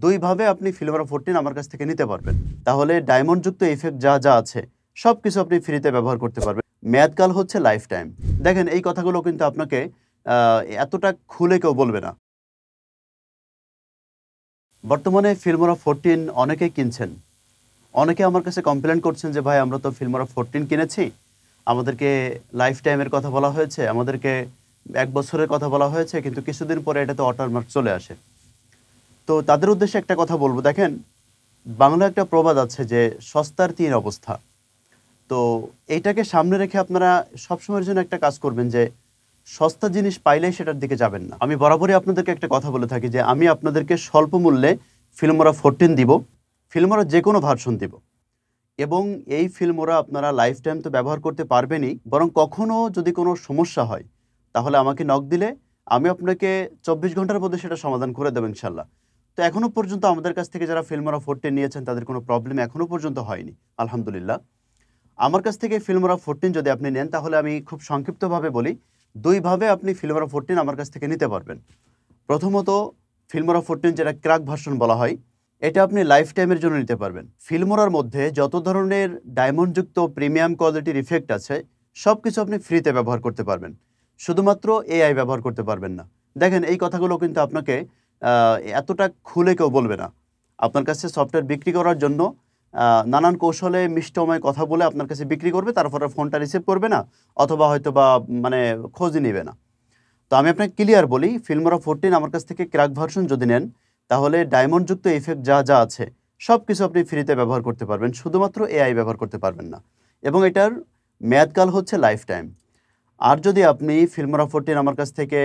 দুইভাবে আপনি ফিল্মোরা 14 আমার কাছ থেকে নিতে পারবেন। তাহলে ডায়মন্ডযুক্ত ইফেক্ট যা আছে সবকিছু আপনি ফ্রিতে ব্যবহার করতে পারবেন। মেয়াদকাল হচ্ছে লাইফ টাইম। দেখেন এই কথাগুলো কিন্তু আপনাকে এতটা খুলে কেউ বলবে না। বর্তমানে ফিল্মোরা 14 অনেকেই কিনছেন। অনেকে আমার কাছে কমপ্লেইন করছেন যে ভাই আমরা তো ফিল্মোরা 14 কিনেছি। আমাদেরকে লাইফ টাইমের কথা বলা হয়েছে, আমাদেরকে ১ বছরের কথা বলা হয়েছে, কিন্তু কিছুদিন পরে এটাতে ওয়াটারমার্ক চলে আসে। তো তাদের উদ্দেশ্যে একটা কথা বলব, দেখেন বাংলা একটা প্রবাদ আছে যে সস্তার ৩ অবস্থা। তো এইটাকে সামনে রেখে আপনারা সবসময়ের জন্য একটা কাজ করবেন যে সস্তা জিনিস পাইলেই সেটার দিকে যাবেন না। আমি বরাবরই আপনাদেরকে একটা কথা বলে থাকি যে আমি আপনাদেরকে স্বল্প মূল্যে ফিল্মোরা 14 দিব, ফিল্মোরা যে কোনো ভার্সন দিব, এবং এই ফিল্মোরা আপনারা লাইফ টাইম তো ব্যবহার করতে পারবেনই, বরং কখনও যদি কোনো সমস্যা হয় তাহলে আমাকে নক দিলে আমি আপনাকে ২৪ ঘন্টার মধ্যে সেটা সমাধান করে দেবো ইনশাল্লাহ। তো এখনও পর্যন্ত আমাদের কাছ থেকে যারা ফিল্মোরা 14 নিয়েছেন তাদের কোনো প্রবলেম এখনও পর্যন্ত হয়নি, আলহামদুলিল্লাহ। আমার কাছ থেকে ফিল্মোরা 14 যদি আপনি নেন তাহলে আমি খুব সংক্ষিপ্তভাবে বলি, দুইভাবে আপনি ফিল্মোরা 14 আমার কাছ থেকে নিতে পারবেন। প্রথমত ফিল্মোরা 14 যেটা ক্র্যাক ভার্সন বলা হয়, এটা আপনি লাইফ টাইমের জন্য নিতে পারবেন। ফিল্মোরার মধ্যে যত ধরনের ডায়মন্ডযুক্ত প্রিমিয়াম কোয়ালিটির ইফেক্ট আছে সব কিছু আপনি ফ্রিতে ব্যবহার করতে পারবেন, শুধুমাত্র এআই ব্যবহার করতে পারবেন না। দেখেন এই কথাগুলো কিন্তু আপনাকে এতটা খুলে কেউ বলবে না। আপনার কাছে সফটওয়্যার বিক্রি করার জন্য নানান কৌশলে মিষ্টময় কথা বলে আপনার কাছে বিক্রি করবে, তারপরে ফোনটা রিসিভ করবে না, অথবা হয়তো বা মানে খোঁজই নেবে না। তো আমি আপনাকে ক্লিয়ার বলি, ফিল্মোরা 14 আমার কাছ থেকে ক্র্যাক ভার্সন যদি নেন তাহলে ডায়মন্ডযুক্ত ইফেক্ট যা আছে সব কিছু আপনি ফ্রিতে ব্যবহার করতে পারবেন, শুধুমাত্র এআই ব্যবহার করতে পারবেন না, এবং এটার মেয়াদকাল হচ্ছে লাইফ টাইম। আর যদি আপনি ফিল্মোরা 14 আমার কাছ থেকে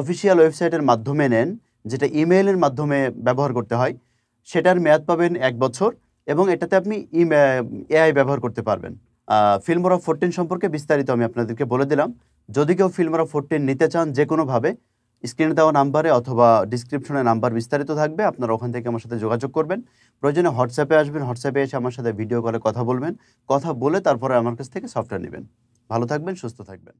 অফিসিয়াল ওয়েবসাইটের মাধ্যমে নেন, যেটা ইমেইলের মাধ্যমে ব্যবহার করতে হয়, সেটার মেয়াদ পাবেন ১ বছর, এবং এটাতে আপনি এআই ব্যবহার করতে পারবেন। ফিল্মোরা 14 সম্পর্কে বিস্তারিত আমি আপনাদেরকে বলে দিলাম। যদি কেউ ফিল্মোরা 14 নিতে চান যে কোনোভাবে, স্ক্রিনে দেওয়া নাম্বারে অথবা ডিসক্রিপশনে নাম্বার বিস্তারিত থাকবে, আপনারা ওখান থেকে আমার সাথে যোগাযোগ করবেন। প্রয়োজনে হোয়াটসঅ্যাপে আসবেন, হোয়াটসঅ্যাপে এসে আমার সাথে ভিডিও কলে কথা বলবেন, কথা বলে তারপরে আমার কাছ থেকে সফটওয়্যার নেবেন। ভালো থাকবেন, সুস্থ থাকবেন।